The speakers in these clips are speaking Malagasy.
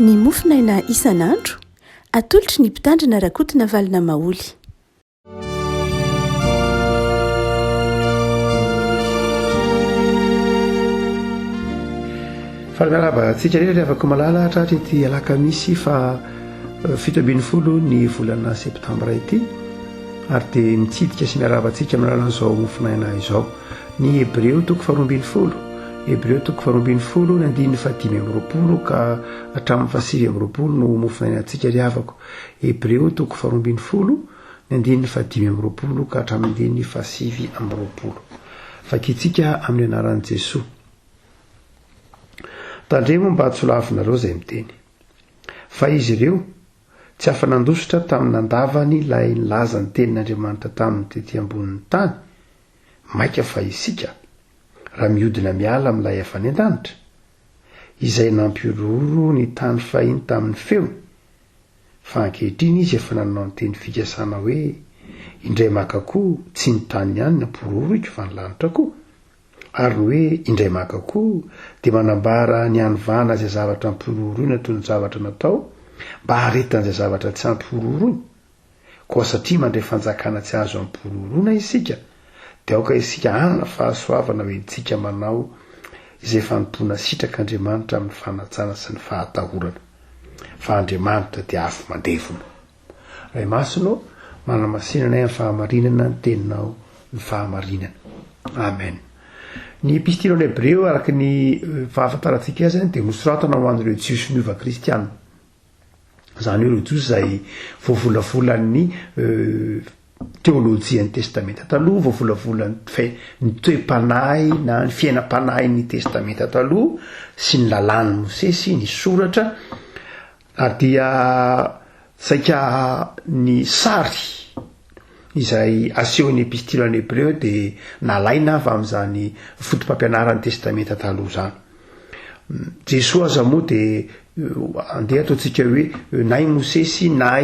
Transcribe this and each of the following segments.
ny mofinaina isan'andro atolotry ny mpitandrina rakotina valina maoly. Miaraba antsika rehetra afaka malala tratra ity alakamisy fa 7 ny volana septambra ity ary dia mitsidika sy miaraba antsika amin'n'alana izao mofinaina izao ny Hebreo 12 Hebreo 12 ny andininy 5 ka hatramin'ny 7 no mofinaina antsika riavako. Hebreo 12 ny andininy 5 ka hatramin'ny andininy 7 fakitsika amin'ny anaran'i Jesosy. Tandremo mba hatsolavinareo izay miteny fa izy ireo tsy afa-nandositra tamin'ny andavany ilay nilaza ny tenin'Andriamanitra tamin'ny tetỳ ambonin'ny tany, maika fa isika raha mihodina miala amin'ilay efa any an-danitra izay nampiroro ny tany fahiny tamin'ny feo, fa ankehitriny izy efa nanao ny teny fikasana hoe indray maka koa tsy ny tany ihany ny ampiroro fa ny lanitra koa, ary hoe indray maka koa dia manambara ny anovana izay zavatra ampiroro iny toy ny zavatra natao mba haretan'izay zavatra tsy ampiroro iny, koa satria mandray fanjakana tsy azo ampirorona isika dia aoka isika hanana fahasoavana hoe tsika manao izay fanompona sitrak'Andriamanitra amin'ny fanatsana sy ny fahatahorana, fa Andriamanitra dia afo mandevona. Ray masino manamasinana amin'ny fahamarinana ny teninao ny fahamarinana. Amen. Ny epistile any Hebreo araka ny fahafantarantsika azy dia nosoratana ho an'ireo jiosy niova kristiana, izany hoe ireo jiosy izay voavolavolan'ny teolojia ny testamenta taloha, voavolavolan'ny ny toe-panahy na ny fiainam-panahy ny testamenta taloha sy ny lalàn'ny Mosesy ny soratra, ary dia saika ny sary izay aseho ny epistile any Hebreo dia nalaina avy amin'izany fotom-pampianaran'ny testamenta taloha zany. Jesosy aza moa dia andeha ataontsika hoe na i Mosesy na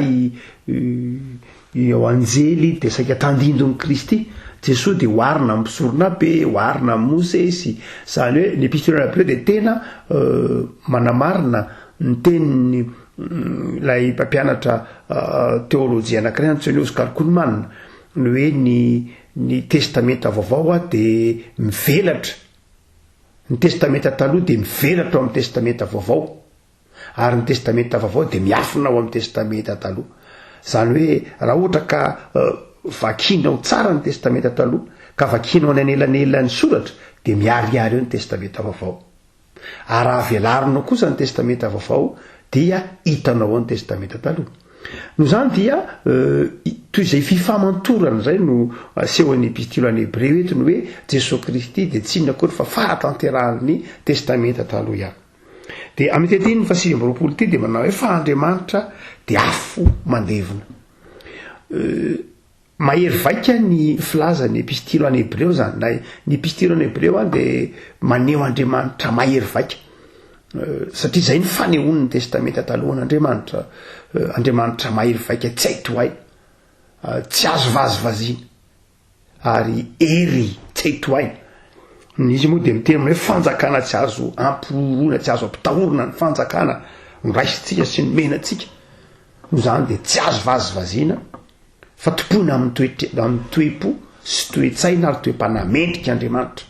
eo anjely dia saika tandindon'ny Kristy, Jesosy dia hoarina amin'ny sorona be, hoarina amin'ny Mosesy, izany hoe ny epistile any Hebreo dia tena manamarina ny teniny lay mpampianatra teolojia anankiray antsoiny Oscar Kuhlman ny hoe ny testamenta vaovao dia mivelatra, ny testamenta taloha dia mivelatra ao amin'ny testamenta vaovao, ary ny testamenta vaovao dia miafina ao amin'ny testamenta taloha. Izany hoe raha ohatra ka vakinao tsara ny testamenta taloha ka vakinao ny anelanelan'ny soratra dia miariary eo ny testamenta vaovao, ary raha velarinao kosa ny testamenta vaovao dia hitanao ao ny testamenta taloha. No zany dia toy izay fifamantorana izay no asehon'ny epistile any Hebreo eto ny hoe Jesosy Kristy dia tsy inona akory fa fahatanterahan'ny testamenta taloha ihany. Dia amin'ny tetiny 7 ity dia manao hoe fa Andriamanitra dia afo mandevona. Mahery vaika ny filazan'ny epistile any Hebreo zany, na ny epistile any Hebreo dia maneho Andriamanitra mahery vaika, satria izay ny fanehoan'ny testamenta talohan'Andriamanitra. Andriamanitra mahery vaika tsy haitoaina, tsy azo vazivaziana ary ery tsy haitoaina. Izy moa dia miteny hoe fanjakana tsy azo ampirorona, tsy azo ampitahorona ny fanjakana nraisitsika sy ny menantsika. No zany dia tsy azo vazivaziana fa tompona amin'ny toe-po sy toe-tsaina ary toe-panahy mendrika Andriamanitra,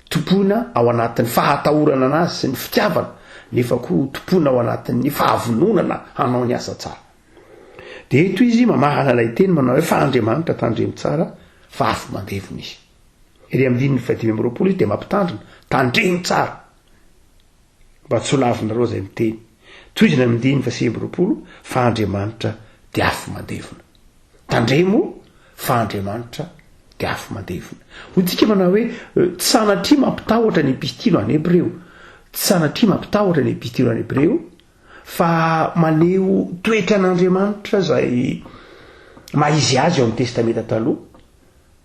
tompona ao anatin'ny fahatahorana anazy sy ny fitiavana, nefa koa tompona ao anatin'ny fahavononana hanao ny asa tsara. Dia eto izy mamahana ilay teny manao hoe fa Andriamanitra tandremo tsara fa afo mandevona izy. Ery amin'ny 5 izy dia mampitandrina tandremo tsara, mba tsy holavinareo izay miteny toy izy ny amin'ny 7 fa Andriamanitra dia afo mandevona. Tandremo fa Andriamanitra dia afo mandevona. Hotsika manao hoe tsy sanatria mampitahotra ny epistile any Hebreo, tsy sanatria mampitahotra ny epistile any Hebreo, fa maneho toetra an'Andriamanitra izay maizy azy eo amin'ny testamenta taloha,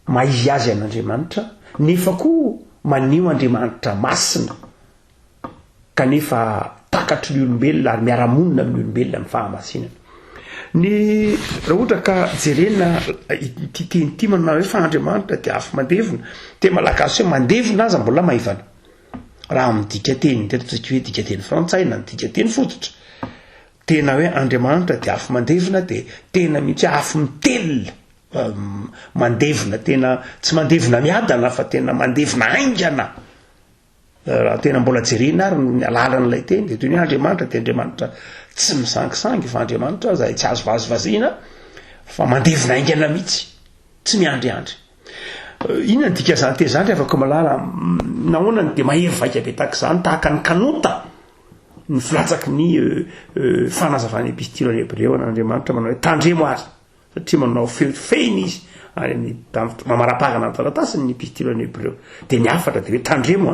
maizy azy an'Andriamanitra, nefa koa maneho Andriamanitra masina kanefa takatry ny olombelona ary miara-monina amin'ny olombelona amin'ny fahamasinana. Ny raha ohatra ka jerena ity teny ity manao hoe fa Andriamanitra dia afo mandevona, dia malagasy hoe mandevona aza mbola maivana, raha midika teny tetattsika hoe dika teny frantsay na nydika teny fototra tena hoe Andriamanitra de afo mandevina de tena mihitsy afo mitelona mandevina tena tsy mandevina miadana fa tena mandevina aingana raha tena mbola jerena ary ny alalan'ilay teny de toy ny Andriamanitra de Andriamanitra tsy misangisangy fa Andriamanitra zay tsy azo vazivazina fa mandevina aingana mihitsy tsy miandryandry inona ny dika zany te zany afaka malala nahoanany de mahery vaika be tahaka zany tahaka ny kanota ny filatsaky ny fanazavany epistilo any Hebreo n'Andriamanitra manao hoe tandremo azy satria manao feny izy any mamarapahana ny taratasiny ny epistilo any Hebreo de ny afatra de hoe tandremo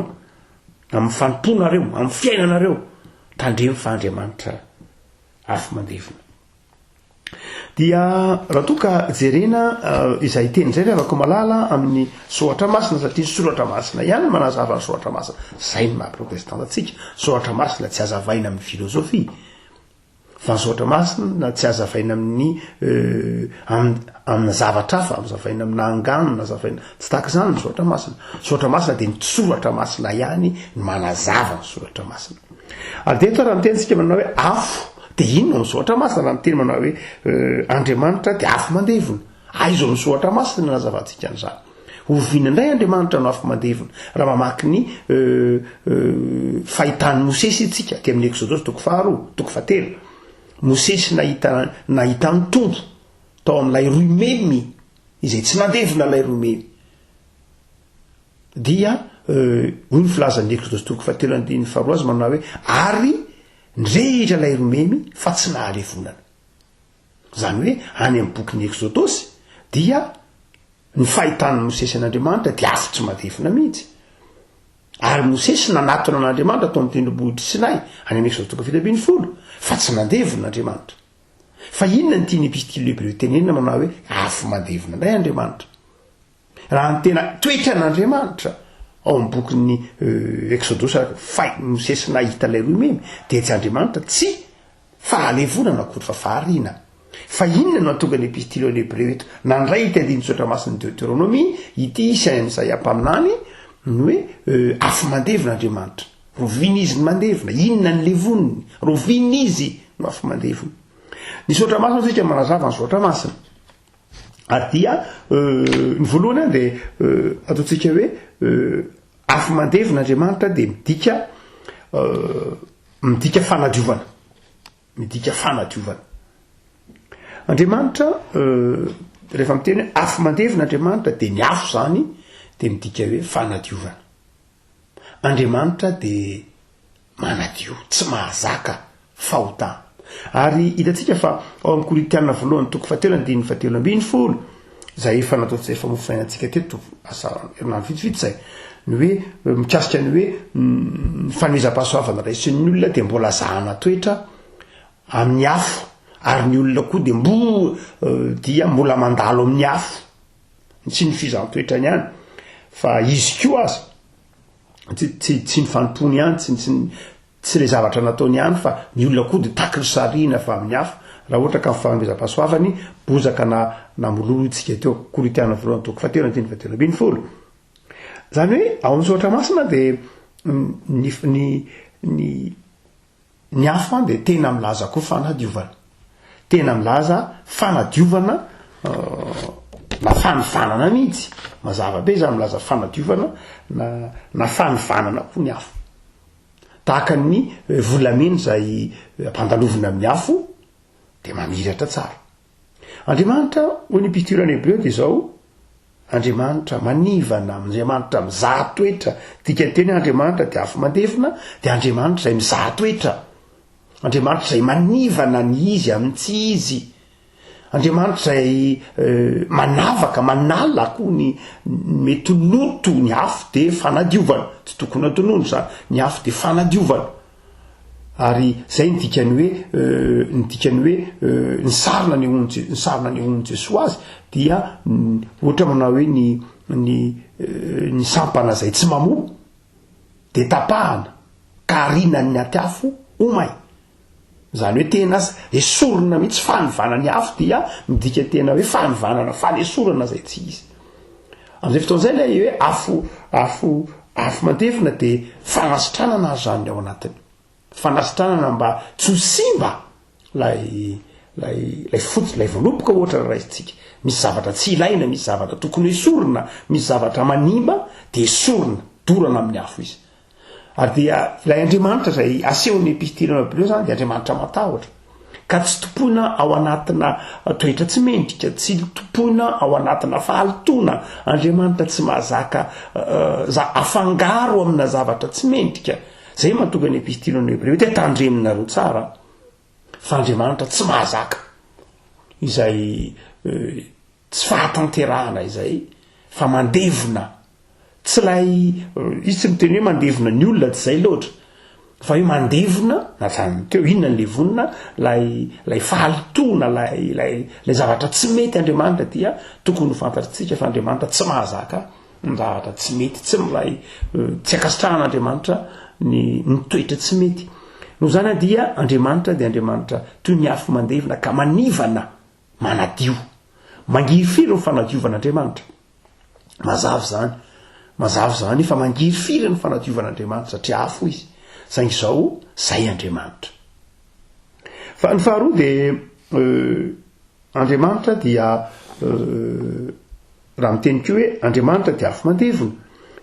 amin'ny fanontonareo amin'ny fiainanareo tandremo fa Andriamanitra afo mandevina dia raha toa ka jerena izay teny zay afaka malala amin'ny soatra masina satria ny soratra masina ihany manazava ny soatra masina zay ny maha-protestanta atsika soatra masina tsy azavaina amin'ny filozofia fa ny soatra masina tsy azavaina amin'ny amina zavatra hafa azavaina amina anganona azavaina tsy tahaka zany ny soatra masina de ny soratra masina ihany ny manazava ny soratra masina ary de eto raha mitentsika manao hoe afo de inona ny soatra masina raha miteny manao hoe Andriamanitra de afo mandevina aizo amin'ny soatra masina nazavantsika an'izany ovina indray Andriamanitra no afo mandevina raha mamaky ny fahitany Mosesy itsika ty amin'ny Exodosy toko 7 Mosesy nahita ny tombo tao amin'ilay roimemy izay tsy nandevina ilay roimemy dia hoy ny filazan'ny Exodosy toko 7:2 azy manao hoe ary ndrehitra ilay roimemy fa tsy nahalevonana zany hoe any amin'ny bokin'ny Exodosy dia ny fahitan'ny Mosesy an'Andriamanitra dia afo tsy mandevina mihitsy ary Mosesy nanatona an'Andriamanitra tao amin'ny tendrombohitra Sinay any amin'ny Exodosy toko 7:10 fa tsy nandevina Andriamanitra fa inona ny tiany epistilo Hebreo tenenina manao hoe afo mandevina indray Andriamanitra raha ny tena toetra n'Andriamanitra ao amin'ny bokin'ny Exodosy Mosesy nahita ilay roimemy de tsy Andriamanitra tsy fahalevonana akory fa fahariana fa inona no atonga ny epistilo any Hebreo eto nandray ity andiny soatra masiny Deutéronomie ity Isaia mpaminany ny hoe afo mandevina Andriamanitra rovina izy ny mandevina inona ny levoniny rovina izy no afo mandevina ny soatra masina sika manazava ny soatra masina ary dia ny voalohany de ataontsika hoe afo mandevina Andriamanitra de midika fanadiovana Andriamanitra rehefa miteny hoe afo mandevina Andriamanitra de ny afo zany de midika hoe fanadiovana Andriamanitra de manadio tsy mahazaka fahotana ary hitantsika fa ao amin'ny Korintiana voalohany toko 7:17 zay efa nataontsika efa mofainantsika teto asa herinandro vitsivitsy zay ny hoe mikasika ny hoe ny fanomezam-pahasoavana raisiny olona de mbola zahana toetra amin'ny afo ary ny olona koa de dia mbola mandalo amin'ny afo tsy ny fizahn-toetrany ihany fa izy koa azy tsy ny fanompony ihany tsy le zavatra nataony ihany fa ny olona koa de taky sariana fa amin'ny afo raha ohatra ka fanomezam-pahasoavany bozaka namololo itsika teo Korintiana voalohany toko 7:17 zany hoe ao amin'ny soatra masina de ny afo de tena milaza koa fanadiovana na fanivanana mihitsy mazava be zany milaza fanadiovana na fanivanana koa ny afo tahaka ny volamena zay ampandalovina amin'ny afo de mamiratra tsara Andriamanitra hoy ny epistilo any Hebreo de zao Andriamanitra manivana Andriamanitra mizaha toetra dika teny Andriamanitra de afo mandevina de Andriamanitra zay mizaha toetra Andriamanitra zay manivana ny izy amin'ny tsy izy Andriamanitra zay manavaka manala koa ny mety loto ny afo de fanadiovana tsy tokony atonono zany ny afo de fanadiovana ary zay nydikany hoe ny sarina ny onony Jesosy azy dia ohatra manao hoe ny sampana zay tsy mamoa de tapahana ka arinany atyafo omay zany hoe tena esorina mihitsy fanivana ny afo dia midika tena hoe fanivanana fanesorana zay tsy izy am'izay fotoan'izay lay hoe afo mandevina dia fanasitranana azy zany ao anatiny fanasitranana mba tsy ho simba lay fotsy lay voalopoka ohatra raisitsika misy zavatra tsy ilaina misy zavatra tokony esorina misy zavatra manimba dia esorina dorana amin'ny afo izy ary dia ilay Andriamanitra zay asehony pistilana be reo zany dia Andriamanitra matahotra ka tsy topoina ao anatina toetra tsy mendrika tsy topoina ao anatina fahalitoana Andriamanitra tsy mahazaka afangaro amina zavatra tsy mendrika zay mahatonga ny pistilana Hebreo dia tandreminareo tsara fa Andriamanitra tsy mahazaka izay tsy fahatanterahana izay fa mandevona tsy lay izy tsy miteny hoe mandevona ny olona tsy zay loatra fa io mandevona na zany teo inona ny le vonina lay fahalitoana lay zavatra tsy mety Andriamanitra dia tokony ho fantatritsika fa Andriamanitra tsy mahazaka ny zavatra tsy mety tsy akasitrahan'Andriamanitra ny toetra tsy mety no zany dia Andriamanitra toy ny afo mandevona ka manivana manadio mangiry firy ny fanadiovan'Andriamanitra mazava zany fa mangiry firy ny fanadiovan'Andriamanitra satria afo izy zay Andriamanitra fa ny faharoa dia Andriamanitra dia raha miteny koa hoe Andriamanitra dia afo mandevona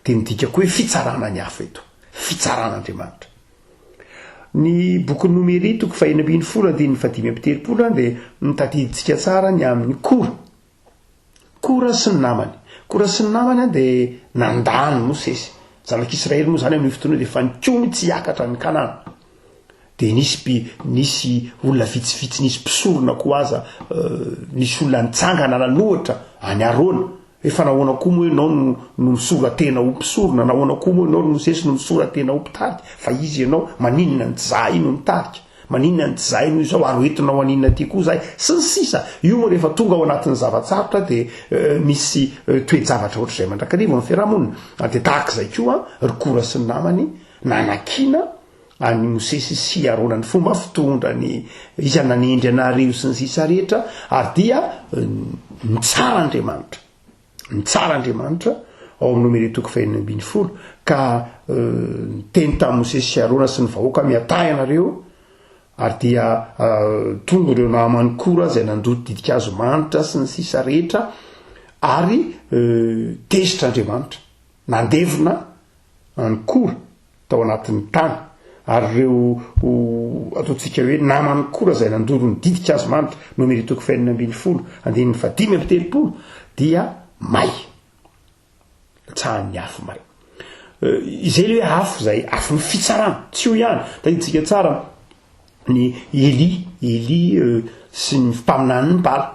dia midika koa hoe fitsarana ny afo eto fitsaran'Andriamanitra ny boky Nomery 4:5-7 dia mitadiditsika tsara ny amin'ny kora sy ny namany dia nandany Mosesy zanak'Israely moa zany amin'ny fotoana dia fa nikomy tsy hiakatra ny Kanana dia nisy olona vitsivitsy nisy mpisorona koa aza nisy olona nitsangana nanohatra any Arona efa nahoana koa moa ianao no misoratena ho mpisorona nahoana koa moa ianao no Mosesy no misoratena ho mpitarika fa izy ianao maninona ny tsy zahay no mitarika maninona ny tsy zahay no izao ary entinao aninona ty koa zahay sy ny sisa io moa rehefa tonga ao anatin'ny zavatsarotra dia misy toe-javatra ohatr'izay mandrakarivo amin'ny fiarahamonina dia tahak'izay koa ry kora sy ny namany nanakina any Mosesy sy Arona ny fomba fitondrany izy nanendry anareo sy ny sisa rehetra ary dia nitsara Andriamanitra ao amin'ny Nomery 4:5-7 ka teny tamin'ny Mosesy sy Arona sy ny vahoaka miatay anareo ary dia tonga ireo namany kora zay nandoto didika azo manitra sy ny sisa rehetra ary tezitra Andriamanitra nandevona any kora tao anatin'ny tany ary ireo ataontsika hoe namany kora zay nandoro ny didika azo manitra Nomery 4:5-7 dia may tsahan'ny afo may izay le hoe afo zay afo ny fitsarana tsy ho ihany taditsika tsara ny Eli sy ny mpaminany ny bala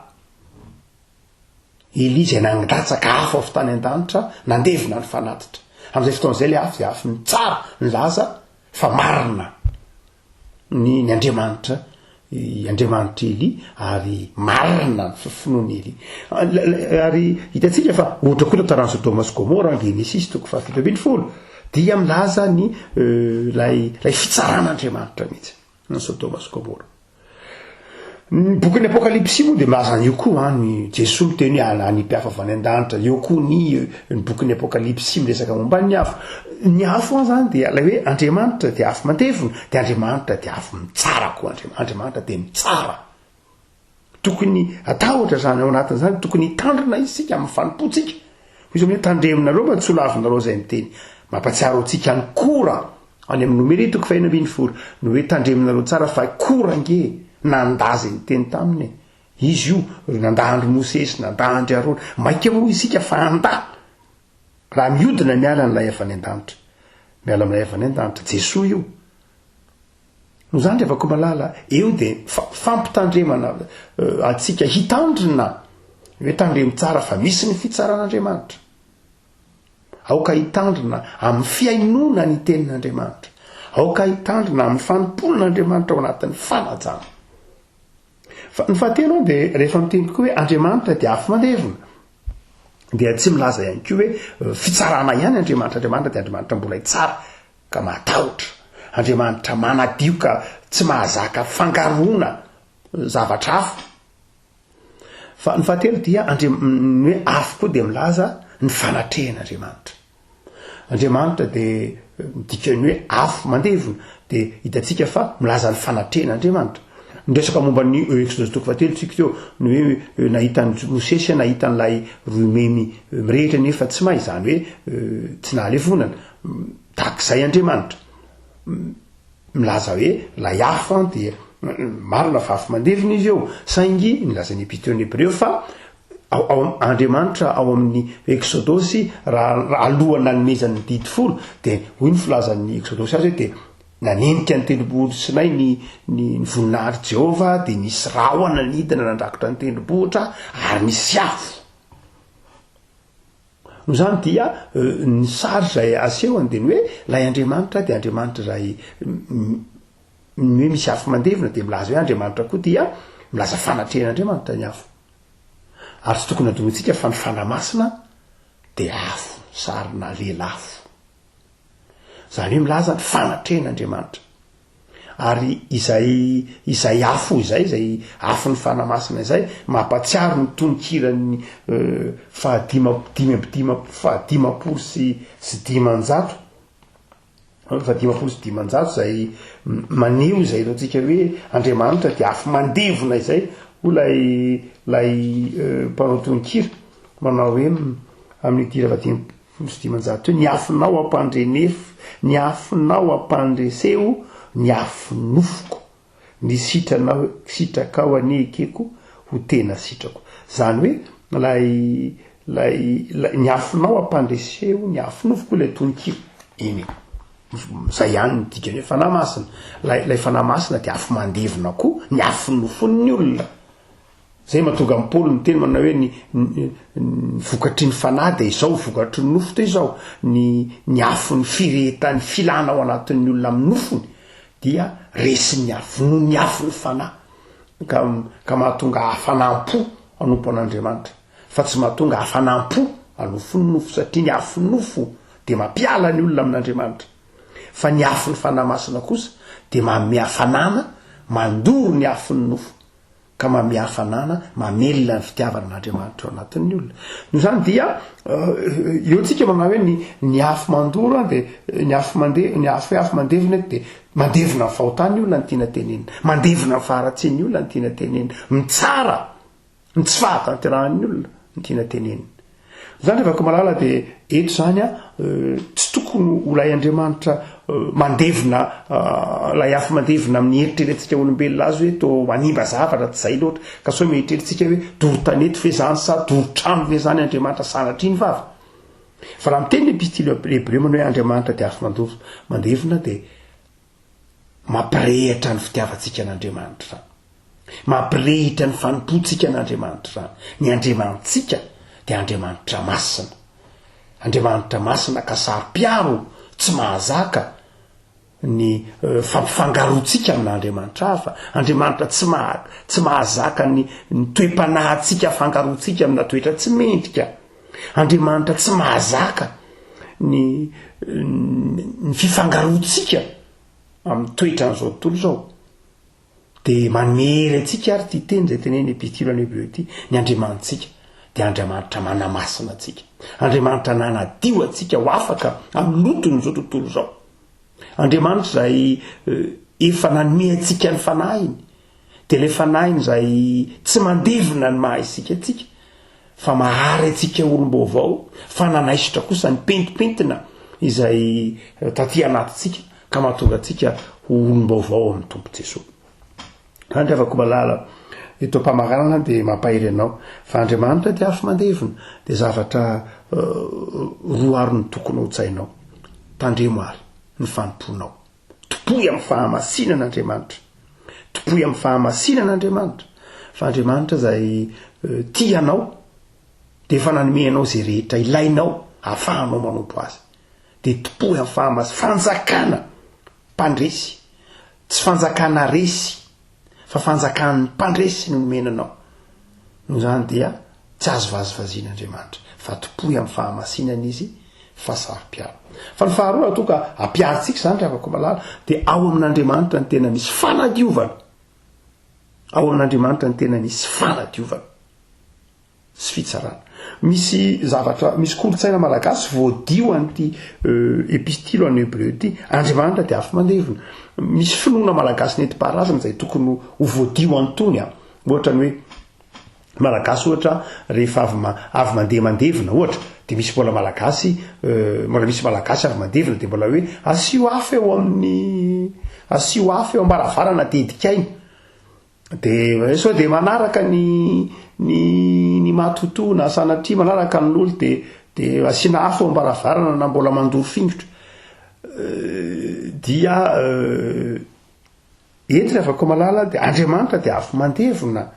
Eli zay nandatsaka afo avy tany an-danitra nandevona ny fanatitra amin'izay fotoan'izay le afo dia afo ny tsara ny laza fa marina ny Andriamanitra Eli ary marina ny finoany Eli ary hitatsika fa ohatra koa tarany Sodoma sy Gomora Genesis 7:7 dia milaza ny lay fitsaran'Andriamanitra mihitsy ny Sodoma sy Gomora ny bokin'ny Apokalipsy moa dia milaza io koa ny Jesosy miteny any mpiafavany an-danitra eo koa ny bokin'ny Apokalipsy miresaka momba ny afo zany dia lay hoe Andriamanitra dia afo mandevona dia Andriamanitra dia afo mitsara koa Andriamanitra dia mitsara tokony atahotra zany ao anatin'izany tokony hitandrina isika amin'ny fanompotsika izy amin'ny tandreminareo mba tsy ho lavinareo zay miteny mampatsiaro antsika ny kora any amin'ny Nomery 4:5-7 no hoe tandreminareo tsara fa kora nge nandazy ny teny taminy izy io nandahandry Mosesy nandahandry Arona maika moa isika fa anda raha miodina miala n'ilay avy any an-danitra miala amin'ilay avy any an-danitra Jesosy io no zany rehefa ko malala eo dia fampitandremana atsika hitandrina hoe tandremo tsara fa misy ny fitsaran'Andriamanitra aoka hitandrina amin'ny fiainona ny tenin'Andriamanitra aoka hitandrina amin'ny fanomporon'Andriamanitra ao anatin'ny fanajana fa ny fahatelo dia rehefa miteny koa hoe Andriamanitra dia afo mandevona dia tsy milaza ihany koa hoe fitsarana ihany Andriamanitra dia Andriamanitra mbola tsara ka matahotra Andriamanitra manadio ka tsy mahazaka fangaroana zavatra afo fa ny fahatelo dia hoe afo koa dia milaza ny fanatrehan'Andriamanitra andriamanitra de midikany hoe afo mandevona de hitantsika fa milaza ny fanatrena andriamanitra ndresaka momba ny exodose toko fatelo tsika teo ny hoe nahitany mosesy nahitan'lay romemy mirehitra nefa tsy mahay zany hoe tsy nahalevonana takizay andriamanitra milaza hoe lay afo de marina fa afo mandevona izy eo saingy nilazany epiteny hebreo fa andriamanitra ao amin'ny exodosy raha alohana nomezany didy folo de hoy ny filazan'ny exodosy azy hoe de nanenika ny tendrombohitra sinay ny voninahitra Jehova de nisy rahoana nidina nandrakotra ny tendrombohitra ary nisy afo no zany dia ny sary zay aseho andeny hoe lay andriamanitra de andriamanitra zay hoe misy afo mandevona de milaza hoe andriamanitra koa dia milaza fanatren'andriamanitra ny afo ary tsy tokony adonantsika fa ny fanamasina de afo sarina lelafo zany hoe milaza ny fanatren'andriamanitra ary izay afo zay afo ny fanamasina izay mampatsiaro ny tononkirany fahadimapolo sy dimanjato zay maneho zay ataotsika hoe andriamanitra de afo mandevona izay ho lay mpanao tononkira manao hoe amin'ny dira vadimapolo sy dimanjato hoe niafonao ny afonao ampandreseo ny afo nofoko ny sitrakao anekeko ho tena sitrako zany hoe ny afonao ampandreseo ny afo nofoko lay tononkira iny zay ihany ny dikany hoe fanamasina lay fanamasina de afo mandevona koa ny afo nofon'ny olona zay mahatonga amin'ny Paoly ny teny manao hoe ny vokatry ny fanahy de izao vokatry ny nofo to izao ny afo ny firehetany filana ao anatin'ny olona amin'ny nofony dia resy ny afo noho ny afo ny fanahy ka mahatonga hafanampo anompo an'Andriamanitra fa tsy mahatonga hafanampo anofony nofo satria ny afo nofo de mampiala ny olona amin'Andriamanitra fa ny afo ny fanamasina kosa de manome hafanana mandoro ny afo ny nofo ka manome hafanana mamelona ny fitiavana an'Andriamanitra ao anatin'ny olona no zany dia eo tsika manao hoe ny afo mandoro de ny afo mandevona de mandevona ny fahotany olona ny tiana tenenina mandevona ny faharatsian'ny olona ny tiana tenenina mitsara ny tsy fahatanterahany olona ny tiana tenenina zany rehefa malala de eto zany tsy tokony ho lay Andriamanitra mandevona lay afo mandevona amin'ny eritreretintsika olombelona azy hoe to manimba zavatra tsy zay loatra ka so mieritreretintsika hoe doro-tanety ve zany sa doro-trano ve zany Andriamanitra sanatry ny vava fa raha miteny epistily hebreo manao hoe Andriamanitra de afo mandevona de mampirehitra ny fitiavantsika n'Andriamanitra mampirehitra ny fanompoantsika n'Andriamanitra ny Andriamanitsika de Andriamanitra masina ka sary-piaro tsy mahazaka ny fampifangaroantsika amin'Andriamanitra hafa Andriamanitra tsy mahazaka ny toe-panahintsika fangaroantsika amina toetra tsy mendrika Andriamanitra tsy mahazaka ny fifangaroantsika amin'ny toetra n'izao tontolo zao de manery atsika ary ty teny zay teneny epistily any Hebreo ty ny Andriamanitsika de Andriamanitra manamasina atsika Andriamanitra nanadio atsika ho afaka amin'ny lotony zao tontolo zao Andriamanitra zay efa nanome atsika ny fanahiny de le fanahiny zay tsy mandevona ny maha isika atsika fa mahary atsika olom-baovao fa nanaisotra kosa ny pentipentina izay taty anatintsika ka mahatonga atsika olom-baovao amin'ny tompo Jesosy andry afaka malala eto mpamarana de mampahiry anao fa Andriamanitra de afo mandevona de zavatra roa arony tokony ho tsainao tandremo ary ny fanomponao topoy amin'ny fahamasinan'Andriamanitra topoy amin'ny fahamasinan'Andriamanitra fa Andriamanitra zay tianao de efa nanomeanao zay rehetra ilainao ahafahanao manompo azy de topoy amin'ny fanjakana mpandresy tsy fanjakana resy fa fanjakan'ny mpandresy no nomenanao no zany dia tsy azo vazivazian'Andriamanitra fa topoy amin'ny fahamasinana izy fa sary-piaro fa ny faharoa toka apiarintsika zany rehefa afaka malala de ao amin'Andriamanitra ny tena misy fanadiovana ao amin'Andriamanitra ny tena misy fanadiovana sy fitsarana misy zavatra misy kolotsaina malagasy voadio an'ity epistilo any Hebreo ty Andriamanitra dia afo mandevona misy finoana malagasy nentim-paharazana izay tokony ho voadio antony ohatra ny hoe malagasy ohatra rehefa avy mandeha mandevona ohatra de misy mbola malagasy avy mandevona de mbola hoe asio afo eo ambaravarana dedikainy de so de manaraka ny matotoana sanatria manaraka n'olo de asina afo ambaravarana na mbola mandoro fingotra dia ety afaka malala de Andriamanitra de afo mandevona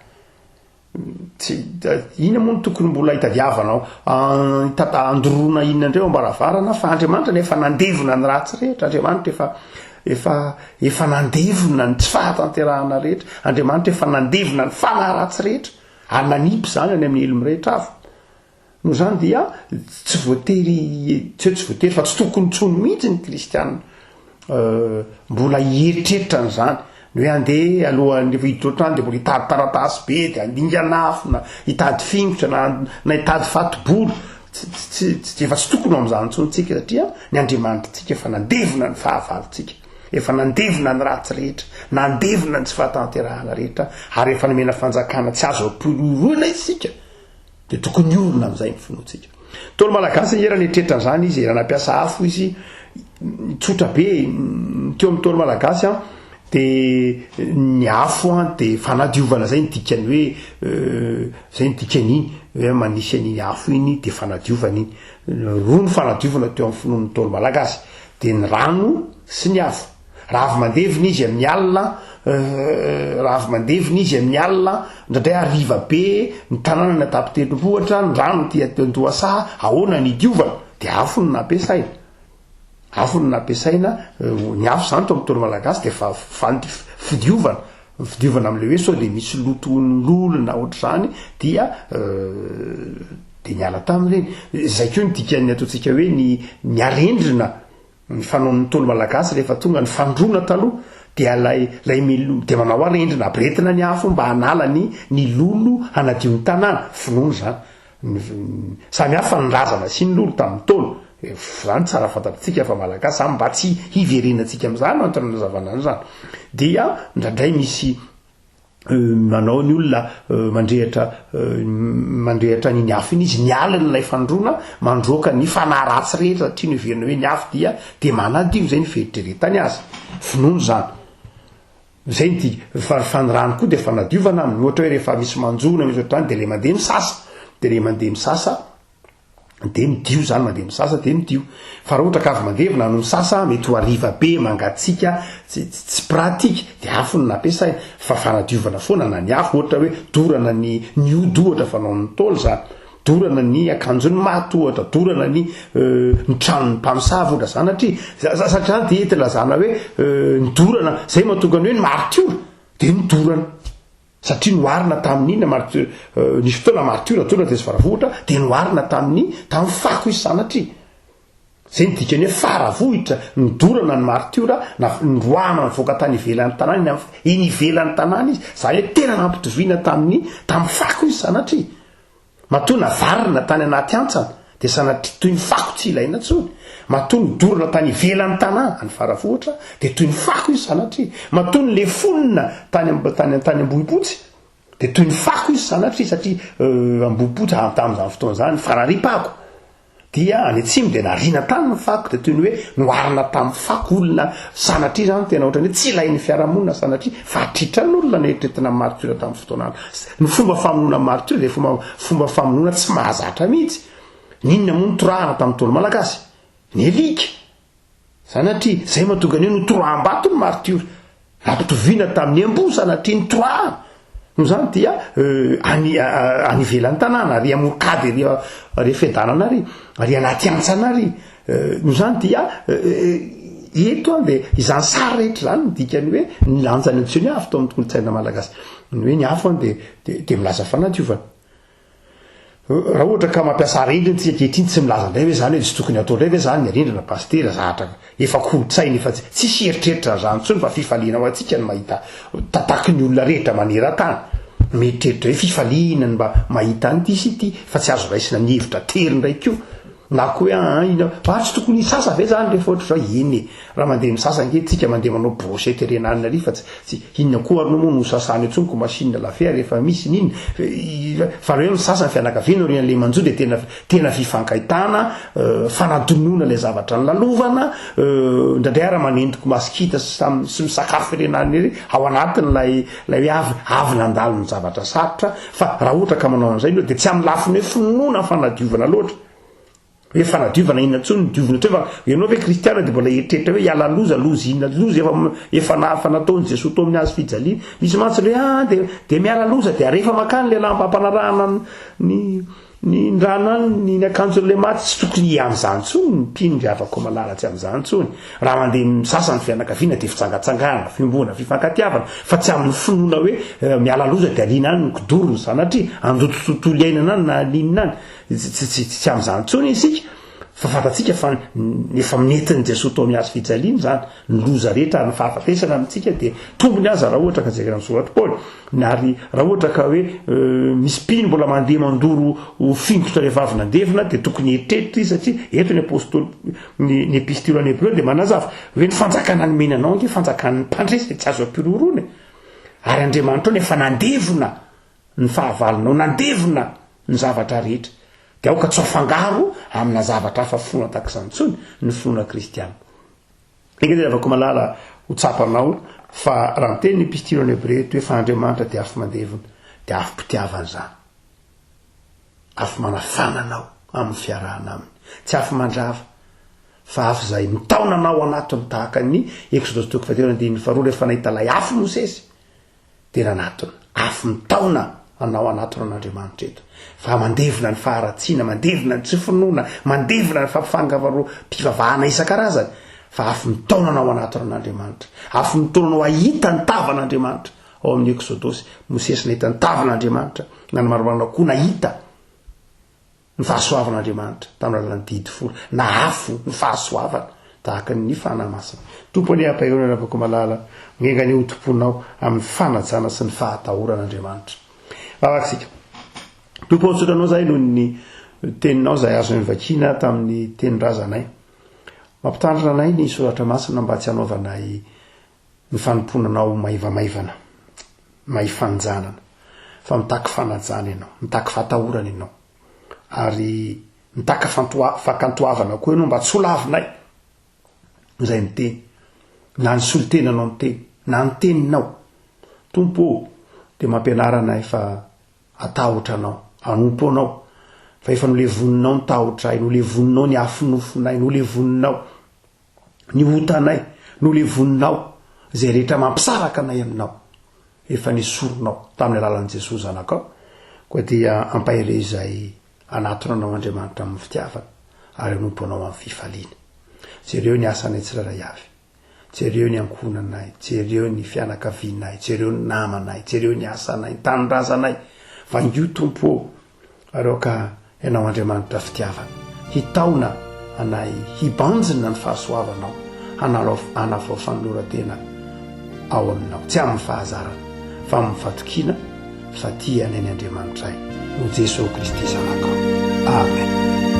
ina moa tokony mbola hitadiavanao andorona inona indreo ambaravarana fa Andriamanitra nefa nandevona ny ratsy rehetra Andriamanitra efa nandevona ny tsy fahatanterahana rehetra Andriamanitra efa nandevona ny fanaratsy rehetra ary nanipy zany any amin'ny elo mirehetra avy no zany dia tsy voatery fa tsy tokony tsony mihitsy ny kristianina mbola hieritreritra n'izany ny hoe andeha alohan'ny hidrotrany de mbola hitady taratasy be de andingana afo na hitady fingotra na hitady fatobolo efa tsy tokony amin'izany tsontsika satria ny Andriamanitritsika efa nandevona ny fahavalontsika efa nandevona ny ratsy rehetra nandevona ny tsy fahatanterahana rehetra ary efa nomena fanjakana tsy azo ampiroroana isika de tokony orona amin'izay ny finoantsika tolo malagasy era netretra n'izany izy era nampiasa afo izy tsotra be teo amin'ny tolo malagasy de ny afo de fanadiovana zay ny dikany hoe zay ny dikany hoe manisy an'iny afo iny de fanadiovana iny roa ny fanadiovana teo amin'ny finoan'ny tolo malagasy de ny rano sy ny afo raha avy mandevina izy amin'ny alina ndradray ariva be ny tanàna ny atapitendrompohatra ny rano ty Andohasaha ahoana ny diovana de afo no nampiasaina ny afo zany to amin'ny tolo malagasy de fa fidiovana am'le hoe so de misy loton'olona ohatr'izany dia de niala tamin'ireny zay keo ny dikany ataontsika hoe ny arendrina ny fanaon'ny tolo malagasy rehefa tonga ny fandrona taloha dia lay de manao arendrina abretina ny afo mba hanala ny lolo hanadio ny tanàna finoana zany samy hafa ny razana sy ny lolo tamin'ny tolo zany tsara fantatritsika fa malagasy zany mba tsy hiverenantsika amin'izany antony zavana zany dia ndraindray misy manao ny olona mandrehatra ny afo iny izy niala n'ilay fandrona mandroaka ny fanaratsy rehetra satria ny verina hoe ny afo de manadio zay ny feritreretany azy finono zany zay ny fanirano koa de fanadiovana aminy ohatra hoe rehefa misy manjona misy ohatrany de le mandeha misasa de midio zany mandeha misasa de midio fa raha ohatra ka avy mandevina no misasa mety ho ariva be mangatsika tsy pratika de afo no nampiasaina fa fanadiovana foana na ny afo ohatra hoe dorana ny ody ohatra fanao ny tolo zany dorana ny akanjony maty ohatra dorana ny tranony mpamosavy ohatra zany satria de ety lazana hoe ny dorana zay mahatonga ny hoe ny martiora de ny dorana satria noarina tamin'iny nisy fotoana martiora tonga de sy faravohitra de noarina tamin'ny fako izy sanatria zay ny dikany hoe faravohitra nidorana ny martiora na nroahana nyvoaka tany ivelan'ny tanàna iny ivelan'ny tanàna izy zay hoe tena nampitoviana tamin'ny fako izy sanatria matona varina tany anaty antsana de sanatria toy ny fako tsy ilaina tsony matony dorana tany ivelan'ny tanàna any faravohitra de toy ny fako izy sanatria matony le fonina tany ambohipotsy de toy ny fako izy sanatria satria ambohipotsy tam'izany fotoana zany fanaripako dia any atsimo de narina tany ny fako de toy ny hoe noarina tamin'ny fako olona sanatria zany tena ohatrany hoe tsy ilain'ny fiarahamonina sanatria fatritranolona neritretina martiora tamin'ny fotoana ny fomba famonoana martiora de fomba famonoana tsy mahazatra mihitsy ninona moa nitorahana tamin'ny tolo malagasy ny elika sanatria zay mahatonga ny hoe notorahambato ny martiora ampitoviana tamin'ny ambo sanatria nitorahana no zany dia any ivelan'ny tanàna ary amorikady ary fedanana ary anaty antsana ary no zany dia eto de izany sary rehetra zany dikany hoe nilanjany antsony afo to amin'ny kolotsaina malagasy ny hoe ny afo de milaza fanadiovana raha ohatra ka mampiasa arendrina tsika kehitriny tsy milaza ndray hoe zany hoe tsy tokony atao ndray hoe zany ny arendrina pastera zahatra efa kolotsaina efa tsy eritreritra zany tsony fa fifaliana ho atsika ny mahita tataky ny olona rehetra manera-tany mieritreritra hoe fifalianany mba mahita any ty sy ity fa tsy azo raisina ny hevitra tery ndraiky io na koa hoe ina tsy tokony sasa ve zany rehefa ohatra zao iny raha mandeha misasa nge tsika mandeha manao brochette renanina ry fa tsy inona koa arino moa no sasany antsony ko machine lafere rehefa misy niny fa reo misasa ny fianakaviana reny le manjo de tena fifankahitana fanatonona le zavatra ny lalovana ndraindray ara manentiko masikita sy misakafo renaniny ry ao anatiny lay hoe avy nandalo ny zavatra sarotra fa raha ohatra ka manao an'izay de tsy amin'ny lafiny hoe finoana fanadiovana loatra hoe fanadiovana inona ntsony diovina teo fa ianao hoe kristiana de mbola eritreritra hoe hiala loza inona loza efa nataony Jesosy tao amin'ny azy fijaliana misy mantsy hoe de miala loza de rehefa makany le lamba ampanarahana ny rano any ny akanjon'le maty tsy tokony amin'izany ntsony mpino avako malala tsy amin'izany ntsony raha mandeha misasany fianakaviana de fitsangatsangana fimbona fifankatiavana fa tsy amin'ny finoana hoe miala loza de alina any nykodorony sanatria anjoto tontolo iainana any na alinina any tsy amin'izany ntsony isika fa fantatsika fa efa minetiny Jesosy tao amin'ny azy fijaliana zany ny loza rehetra ny fahafatesana amintsika de tombony aza raha ohatra ka zay amin'ny soratry Paoly nary raha ohatra ka hoe misy mpino mbola mandeha mandoro fingotra rehefa avy nandevina de tokony eritreritra izy satria eto ny apôstôly ny epistily any Hébreu de manazava hoe ny fanjakana ny menanao nge fanjakan'ny mpandresy tsy azo ampirorony ary Andriamanitra ny efa nandevina ny fahavalonao nandevina ny zavatra rehetra de aoka tsy afangaro amina zavatra hafa fona tak'izany ntsony ny finoana kristiana de afaka malala ho tsapanao fa raha ny teny epistily any Hébreu hoe fa Andriamanitra de afy mandevina de afy mpitiavana zany afy manafana anao amin'ny fiarahana aminy tsy afy mandrava fa afy zay mitaona anao anatiny tahaka ny Exodus 2:22 rehefa nahita lay afy Mosesy de nanatony afy mitaona anao anatiny an'Andriamanitra eto fa mandevina ny faharatsiana mandevina ny tsy finoana mandevina ny fampifangavaro mpivavahana isan-karazany fa afy mitaona anao anatiny an'Andriamanitra afy mitaona anao ahita ny tavan'Andriamanitra ao amin'ny Exodus Mosesy nahita ny tavan'Andriamanitra na ny maromarona koa nahita ny fahasoavan'Andriamanitra tamin'ny alalan'ny didy folo na afo ny fahasoavana tahaka ny fanamasina tompony ampahirona afaka malala ngengany hotomponao amin'ny fanajana sy ny fahatahoran'Andriamanitra vavaksika tompotsotranao zay noho ny teninao zay azo nivakina tamin'ny tenin-drazanay mampitandrina anay ny soratra masina mba tsy hanaovanay ny fanomponanao maivamaivana maifanjanana fa mitaky fanajana ianao mitaky fahatahorana ianao ary mitaky fakantoavana koa ianao mba tsy holavinay zay ny teny na ny solotenanao ny teny na ny teninao tompo de mampianara anay fa atahotra anao anompo anao fa efa nolevoninao ny tahotray nolevoninao ny afinofonay nolevoninao ny otanay nolevoninao zay rehetra mampisaraka anay aminao efa nisoronao tamin'ny alalan'i Jesosy zanakao koa dia ampahire izay anatona anao Andriamanitra amin'ny fitiavana ary anompo anao amin'ny fifaliana jereo ny asanay tsiraray avy jereo ny ankonanay jereo ny fianakavianay jereo ny namanay jereo ny asanay tanindrazanay fa ngio tompo areo ka ianao Andriamanitra fitiavana hitaona anay hibanjina ny fahasoavanao hanavao fanolora-tena ao aminao tsy amin'ny fahazarana fa amin'ny fatokina fa tia anay ny Andriamanitra ay no Jesosy Kristy zanakao amen